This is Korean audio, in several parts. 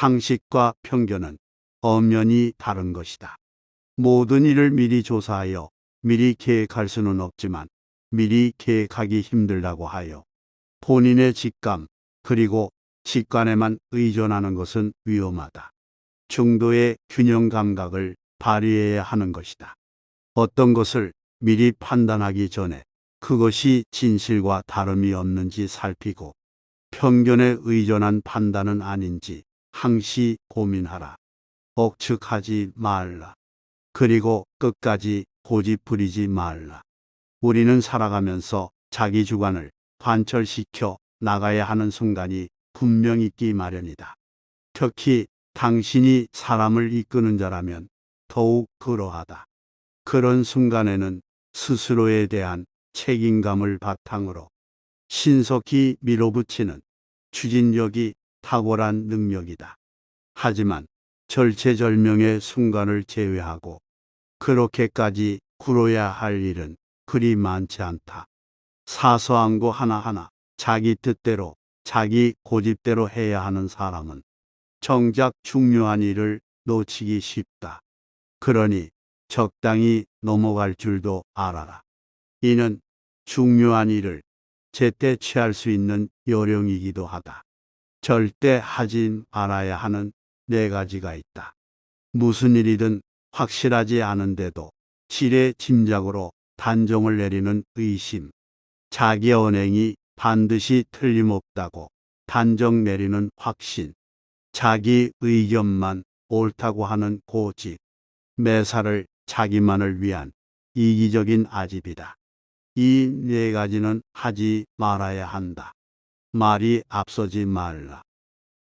상식과 편견은 엄연히 다른 것이다. 모든 일을 미리 조사하여 미리 계획할 수는 없지만 미리 계획하기 힘들다고 하여 본인의 직감 그리고 직관에만 의존하는 것은 위험하다. 중도의 균형 감각을 발휘해야 하는 것이다. 어떤 것을 미리 판단하기 전에 그것이 진실과 다름이 없는지 살피고 편견에 의존한 판단은 아닌지 항시 고민하라. 억측하지 말라. 그리고 끝까지 고집 부리지 말라. 우리는 살아가면서 자기 주관을 관철시켜 나가야 하는 순간이 분명 있기 마련이다. 특히 당신이 사람을 이끄는 자라면 더욱 그러하다. 그런 순간에는 스스로에 대한 책임감을 바탕으로 신속히 밀어붙이는 추진력이 탁월한 능력이다. 하지만 절체절명의 순간을 제외하고 그렇게까지 굴어야 할 일은 그리 많지 않다. 사소한 거 하나하나 자기 뜻대로 자기 고집대로 해야 하는 사람은 정작 중요한 일을 놓치기 쉽다. 그러니 적당히 넘어갈 줄도 알아라. 이는 중요한 일을 제때 취할 수 있는 요령이기도 하다. 절대 하지 말아야 하는 4가지가 있다. 무슨 일이든 확실하지 않은데도 지레 짐작으로 단정을 내리는 의심. 자기 언행이 반드시 틀림없다고 단정 내리는 확신. 자기 의견만 옳다고 하는 고집. 매사를 자기만을 위한 이기적인 아집이다. 이 4가지는 하지 말아야 한다. 말이 앞서지 말라.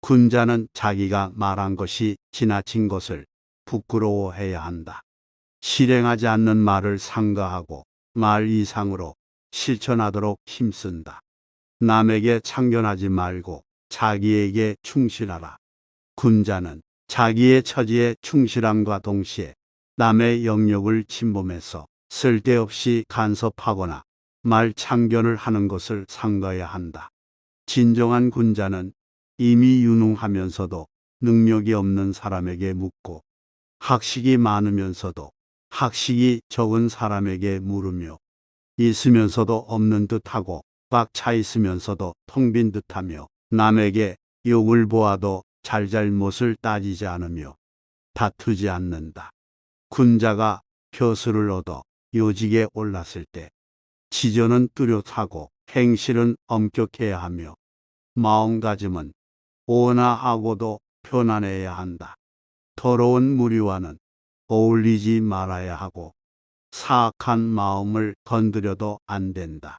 군자는 자기가 말한 것이 지나친 것을 부끄러워해야 한다. 실행하지 않는 말을 삼가하고 말 이상으로 실천하도록 힘쓴다. 남에게 참견하지 말고 자기에게 충실하라. 군자는 자기의 처지에 충실함과 동시에 남의 영역을 침범해서 쓸데없이 간섭하거나 말 참견을 하는 것을 삼가야 한다. 진정한 군자는 이미 유능하면서도 능력이 없는 사람에게 묻고 학식이 많으면서도 학식이 적은 사람에게 물으며 있으면서도 없는 듯하고 꽉 차 있으면서도 텅 빈 듯하며 남에게 욕을 보아도 잘잘못을 따지지 않으며 다투지 않는다. 군자가 벼슬을 얻어 요직에 올랐을 때 지전은 뚜렷하고 행실은 엄격해야 하며 마음가짐은 온화하고도 편안해야 한다. 더러운 무리와는 어울리지 말아야 하고 사악한 마음을 건드려도 안 된다.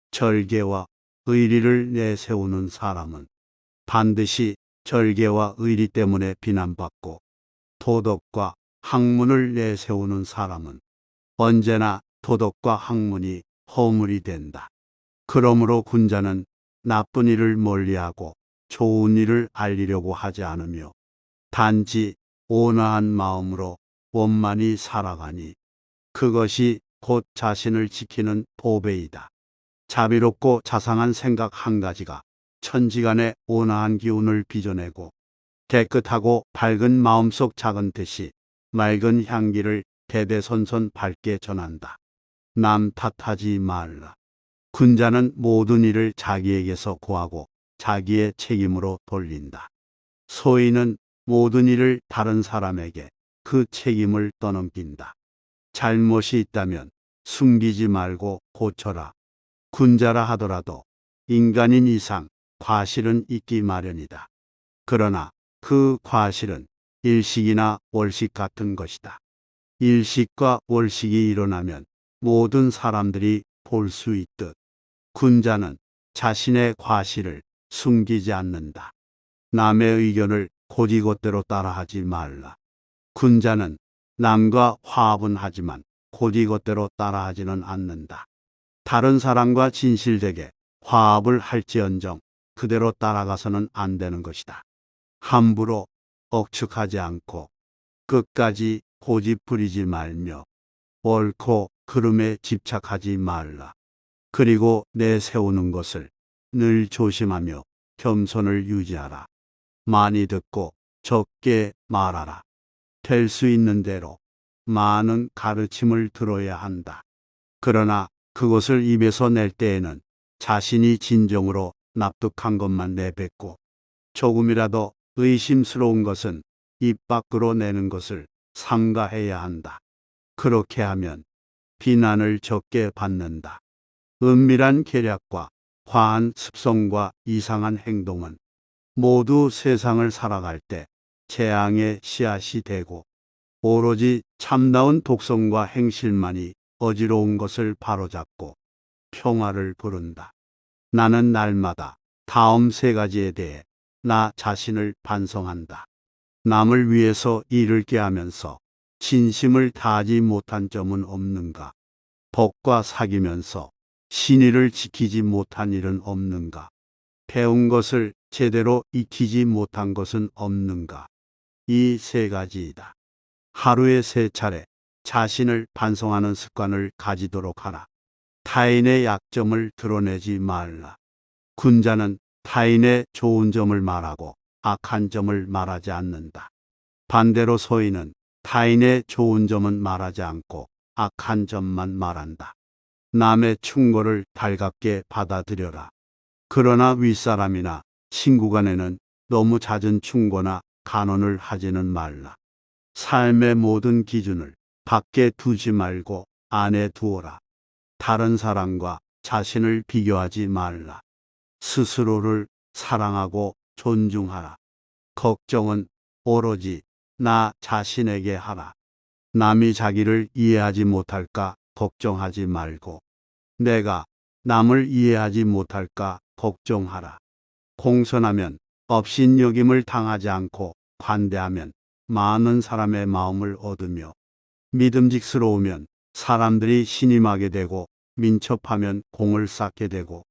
절개와 의리를 내세우는 사람은 반드시 절개와 의리 때문에 비난받고 도덕과 학문을 내세우는 사람은 언제나 도덕과 학문이 허물이 된다. 그러므로 군자는 나쁜 일을 멀리하고 좋은 일을 알리려고 하지 않으며 단지 온화한 마음으로 원만히 살아가니 그것이 곧 자신을 지키는 보배이다. 자비롭고 자상한 생각 한 가지가 천지간의 온화한 기운을 빚어내고 깨끗하고 밝은 마음속 작은 뜻이 맑은 향기를 대대손손 밝게 전한다. 남 탓하지 말라. 군자는 모든 일을 자기에게서 구하고 자기의 책임으로 돌린다. 소인은 모든 일을 다른 사람에게 그 책임을 떠넘긴다. 잘못이 있다면 숨기지 말고 고쳐라. 군자라 하더라도 인간인 이상 과실은 있기 마련이다. 그러나 그 과실은 일식이나 월식 같은 것이다. 일식과 월식이 일어나면 모든 사람들이 볼 수 있듯 군자는 자신의 과실을 숨기지 않는다. 남의 의견을 곧이곧대로 따라하지 말라. 군자는 남과 화합은 하지만 곧이곧대로 따라하지는 않는다. 다른 사람과 진실되게 화합을 할지언정 그대로 따라가서는 안 되는 것이다. 함부로 억측하지 않고 끝까지 고집 부리지 말며 옳고 그름에 집착하지 말라. 그리고 내세우는 것을 늘 조심하며 겸손을 유지하라. 많이 듣고 적게 말하라. 될 수 있는 대로 많은 가르침을 들어야 한다. 그러나 그것을 입에서 낼 때에는 자신이 진정으로 납득한 것만 내뱉고 조금이라도 의심스러운 것은 입 밖으로 내는 것을 삼가해야 한다. 그렇게 하면 비난을 적게 받는다. 은밀한 계략과 과한 습성과 이상한 행동은 모두 세상을 살아갈 때 재앙의 씨앗이 되고 오로지 참다운 독성과 행실만이 어지러운 것을 바로잡고 평화를 부른다. 나는 날마다 다음 세 가지에 대해 나 자신을 반성한다. 남을 위해서 일을 꾀하면서 진심을 다하지 못한 점은 없는가? 법과 사귀면서 신의를 지키지 못한 일은 없는가? 배운 것을 제대로 익히지 못한 것은 없는가? 이 세 가지이다. 하루에 3차례 자신을 반성하는 습관을 가지도록 하라. 타인의 약점을 드러내지 말라. 군자는 타인의 좋은 점을 말하고 악한 점을 말하지 않는다. 반대로 소인은 타인의 좋은 점은 말하지 않고 악한 점만 말한다. 남의 충고를 달갑게 받아들여라. 그러나 윗사람이나 친구 간에는 너무 잦은 충고나 간언을 하지는 말라. 삶의 모든 기준을 밖에 두지 말고 안에 두어라. 다른 사람과 자신을 비교하지 말라. 스스로를 사랑하고 존중하라. 걱정은 오로지 나 자신에게 하라. 남이 자기를 이해하지 못할까 걱정하지 말고 내가 남을 이해하지 못할까 걱정하라. 공손하면 업신여김을 당하지 않고 관대하면 많은 사람의 마음을 얻으며 믿음직스러우면 사람들이 신임하게 되고 민첩하면 공을 쌓게 되고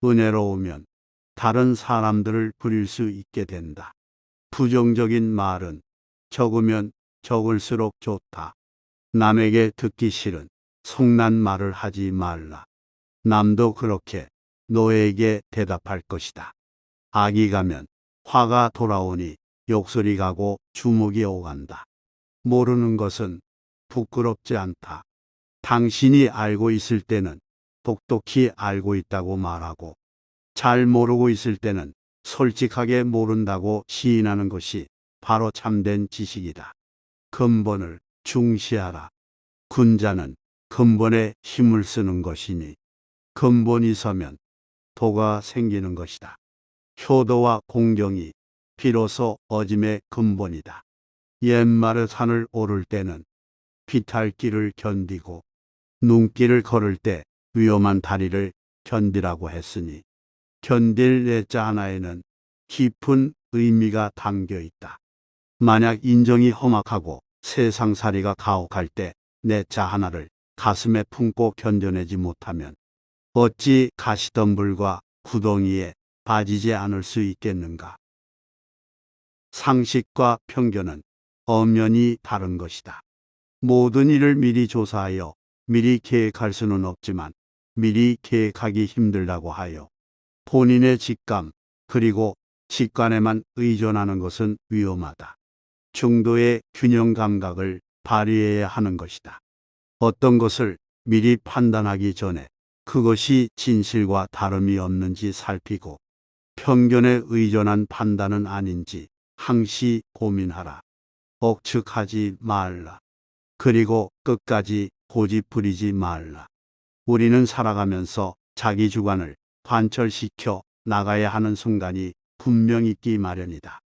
은혜로우면 다른 사람들을 부릴 수 있게 된다. 부정적인 말은 적으면 적을수록 좋다. 남에게 듣기 싫은 성난 말을 하지 말라. 남도 그렇게 너에게 대답할 것이다. 악이 가면 화가 돌아오니 욕설이 가고 주먹이 오간다. 모르는 것은 부끄럽지 않다. 당신이 알고 있을 때는 똑똑히 알고 있다고 말하고 잘 모르고 있을 때는 솔직하게 모른다고 시인하는 것이 바로 참된 지식이다. 근본을 중시하라. 군자는 근본에 힘을 쓰는 것이니 근본이 서면 도가 생기는 것이다. 효도와 공경이 비로소 어짐의 근본이다. 옛말에 산을 오를 때는 비탈길을 견디고 눈길을 걸을 때 위험한 다리를 견디라고 했으니 견딜 내자 하나에는 깊은 의미가 담겨 있다. 만약 인정이 험악하고 세상살이가 가혹할 때 내자 하나를 가슴에 품고 견뎌내지 못하면 어찌 가시덤불과 구덩이에 빠지지 않을 수 있겠는가? 상식과 편견은 엄연히 다른 것이다. 모든 일을 미리 조사하여 미리 계획할 수는 없지만 미리 계획하기 힘들다고 하여 본인의 직감 그리고 직관에만 의존하는 것은 위험하다. 중도의 균형 감각을 발휘해야 하는 것이다. 어떤 것을 미리 판단하기 전에 그것이 진실과 다름이 없는지 살피고 편견에 의존한 판단은 아닌지 항시 고민하라. 억측하지 말라. 그리고 끝까지 고집 부리지 말라. 우리는 살아가면서 자기 주관을 관철시켜 나가야 하는 순간이 분명 있기 마련이다.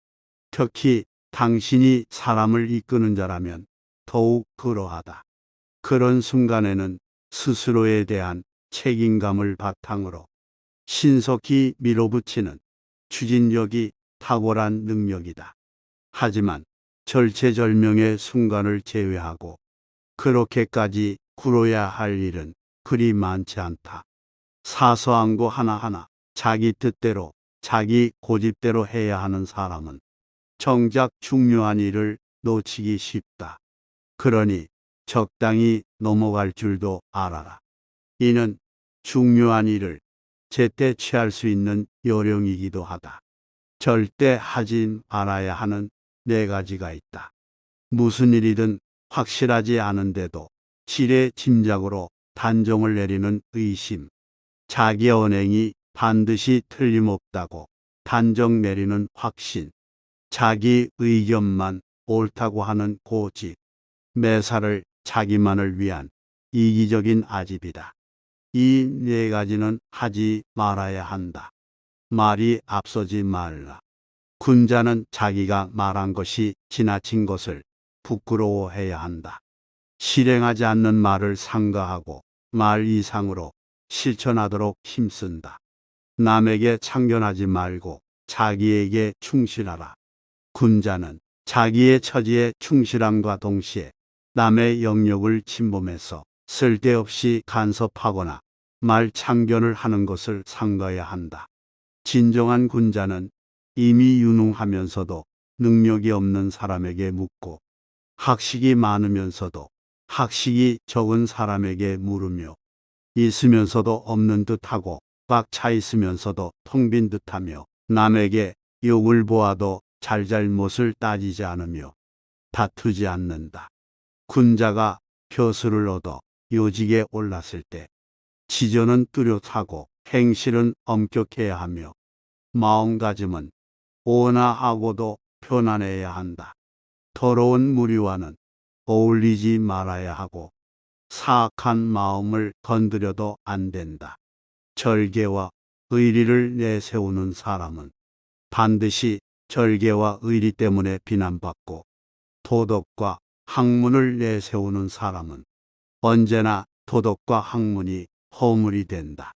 특히 당신이 사람을 이끄는 자라면 더욱 그러하다. 그런 순간에는 스스로에 대한 책임감을 바탕으로 신속히 밀어붙이는 추진력이 탁월한 능력이다. 하지만 절체절명의 순간을 제외하고 그렇게까지 굴어야 할 일은 그리 많지 않다. 사소한 거 하나하나 자기 뜻대로 자기 고집대로 해야 하는 사람은 정작 중요한 일을 놓치기 쉽다. 그러니 적당히 넘어갈 줄도 알아라. 이는 중요한 일을 제때 취할 수 있는 요령이기도 하다. 절대 하지 말아야 하는 네 가지가 있다. 무슨 일이든 확실하지 않은데도 지레 짐작으로 단정을 내리는 의심, 자기 언행이 반드시 틀림없다고 단정 내리는 확신, 자기 의견만 옳다고 하는 고집, 매사를 자기만을 위한 이기적인 아집이다. 이 네 가지는 하지 말아야 한다. 말이 앞서지 말라. 군자는 자기가 말한 것이 지나친 것을 부끄러워해야 한다. 실행하지 않는 말을 삼가하고 말 이상으로 실천하도록 힘쓴다. 남에게 참견하지 말고 자기에게 충실하라. 군자는 자기의 처지에 충실함과 동시에 남의 영역을 침범해서 쓸데없이 간섭하거나 말 참견을 하는 것을 삼가야 한다. 진정한 군자는 이미 유능하면서도 능력이 없는 사람에게 묻고 학식이 많으면서도 학식이 적은 사람에게 물으며 있으면서도 없는 듯하고 꽉 차 있으면서도 텅 빈 듯하며 남에게 욕을 보아도 잘잘못을 따지지 않으며 다투지 않는다. 군자가 벼슬을 얻어 요직에 올랐을 때 지전은 뚜렷하고 행실은 엄격해야 하며 마음가짐은 온화하고도 편안해야 한다. 더러운 무리와는 어울리지 말아야 하고 사악한 마음을 건드려도 안 된다. 절개와 의리를 내세우는 사람은 반드시 절개와 의리 때문에 비난받고 도덕과 학문을 내세우는 사람은 언제나 도덕과 학문이 허물이 된다.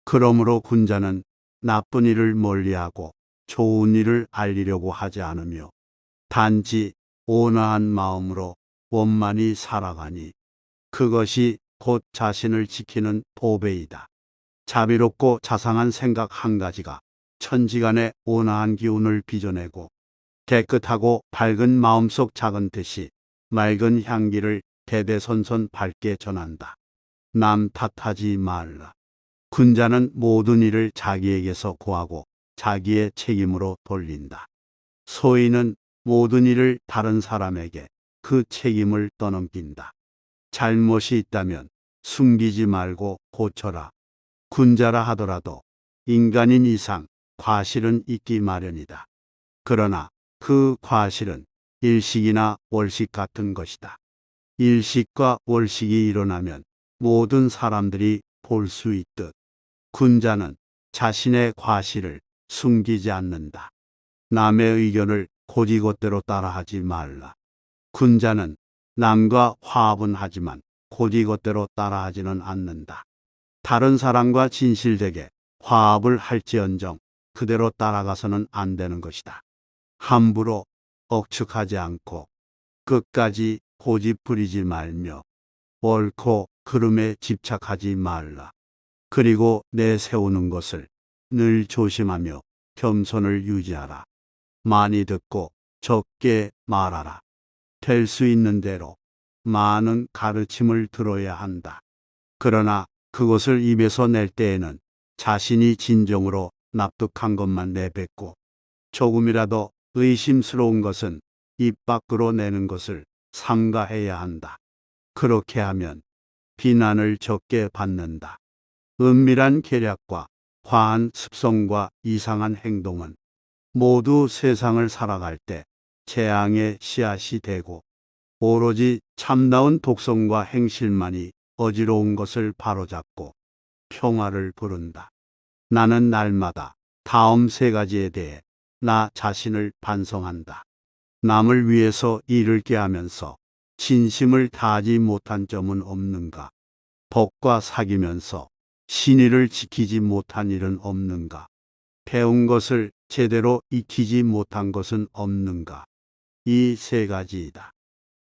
그러므로 군자는 나쁜 일을 멀리하고 좋은 일을 알리려고 하지 않으며 단지 온화한 마음으로 원만히 살아가니 그것이 곧 자신을 지키는 보배이다. 자비롭고 자상한 생각 한 가지가 천지간의 온화한 기운을 빚어내고 깨끗하고 밝은 마음속 작은 뜻이 맑은 향기를 대대손손 밝게 전한다. 남 탓하지 말라. 군자는 모든 일을 자기에게서 구하고 자기의 책임으로 돌린다. 소인은 모든 일을 다른 사람에게 그 책임을 떠넘긴다. 잘못이 있다면 숨기지 말고 고쳐라. 군자라 하더라도 인간인 이상 과실은 있기 마련이다. 그러나 그 과실은 일식이나 월식 같은 것이다. 일식과 월식이 일어나면 모든 사람들이 볼 수 있듯 군자는 자신의 과실을 숨기지 않는다. 남의 의견을 곧이곧대로 따라하지 말라. 군자는 남과 화합은 하지만 곧이곧대로 따라하지는 않는다. 다른 사람과 진실되게 화합을 할지언정 그대로 따라가서는 안 되는 것이다. 함부로 억측하지 않고 끝까지 고집 부리지 말며 옳고 그름에 집착하지 말라. 그리고 내세우는 것을 늘 조심하며 겸손을 유지하라. 많이 듣고 적게 말하라. 될 수 있는 대로 많은 가르침을 들어야 한다. 그러나 그것을 입에서 낼 때에는 자신이 진정으로 납득한 것만 내뱉고 조금이라도 의심스러운 것은 입 밖으로 내는 것을 삼가해야 한다. 그렇게 하면 비난을 적게 받는다. 은밀한 계략과 과한 습성과 이상한 행동은 모두 세상을 살아갈 때 재앙의 씨앗이 되고 오로지 참다운 독성과 행실만이 어지러운 것을 바로잡고 평화를 부른다. 나는 날마다 다음 세 가지에 대해 나 자신을 반성한다. 남을 위해서 일을 꾀하면서 진심을 다하지 못한 점은 없는가? 법과 사귀면서 신의를 지키지 못한 일은 없는가? 배운 것을 제대로 익히지 못한 것은 없는가? 이 세 가지이다.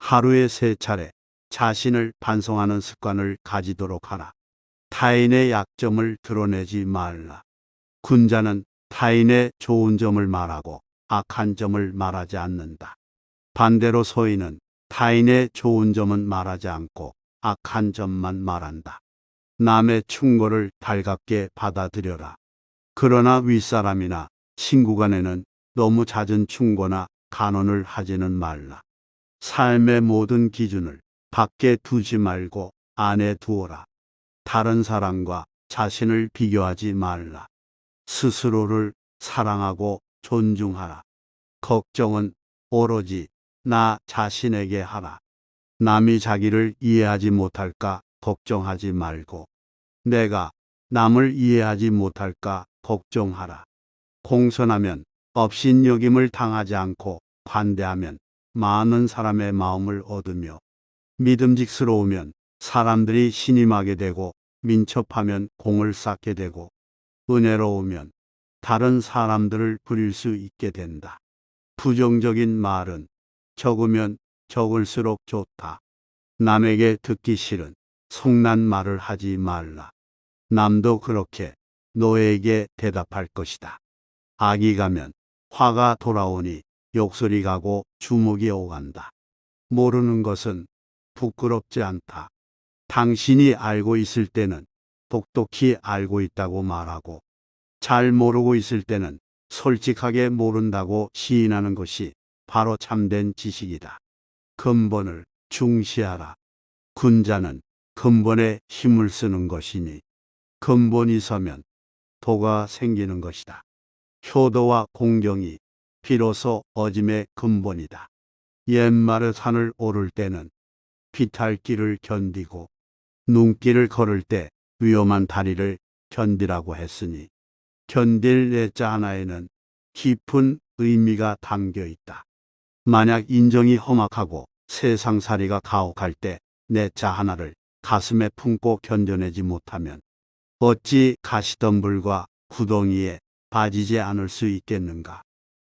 하루에 3차례 자신을 반성하는 습관을 가지도록 하라. 타인의 약점을 드러내지 말라. 군자는 타인의 좋은 점을 말하고 악한 점을 말하지 않는다. 반대로 소인은 타인의 좋은 점은 말하지 않고 악한 점만 말한다. 남의 충고를 달갑게 받아들여라. 그러나 윗사람이나 친구 간에는 너무 잦은 충고나 간언을 하지는 말라. 삶의 모든 기준을 밖에 두지 말고 안에 두어라. 다른 사람과 자신을 비교하지 말라. 스스로를 사랑하고 존중하라. 걱정은 오로지 나 자신에게 하라. 남이 자기를 이해하지 못할까 걱정하지 말고 내가 남을 이해하지 못할까 걱정하라. 공손하면 업신여김을 당하지 않고 관대하면 많은 사람의 마음을 얻으며 믿음직스러우면 사람들이 신임하게 되고 민첩하면 공을 쌓게 되고 은혜로우면 다른 사람들을 부릴 수 있게 된다. 부정적인 말은 적으면 적을수록 좋다. 남에게 듣기 싫은 속난 말을 하지 말라. 남도 그렇게 너에게 대답할 것이다. 악이 가면 화가 돌아오니 욕설이 가고 주먹이 오간다. 모르는 것은 부끄럽지 않다. 당신이 알고 있을 때는 똑똑히 알고 있다고 말하고 잘 모르고 있을 때는 솔직하게 모른다고 시인하는 것이 바로 참된 지식이다. 근본을 중시하라. 군자는 근본에 힘을 쓰는 것이니 근본이 서면 도가 생기는 것이다. 효도와 공경이 비로소 어짐의 근본이다. 옛말에 산을 오를 때는 비탈길을 견디고 눈길을 걸을 때 위험한 다리를 견디라고 했으니 견딜 내자 하나에는 깊은 의미가 담겨 있다. 만약 인정이 험악하고 세상살이가 가혹할 때 내자 하나를 가슴에 품고 견뎌내지 못하면 어찌 가시덤불과 구덩이에 빠지지 않을 수 있겠는가.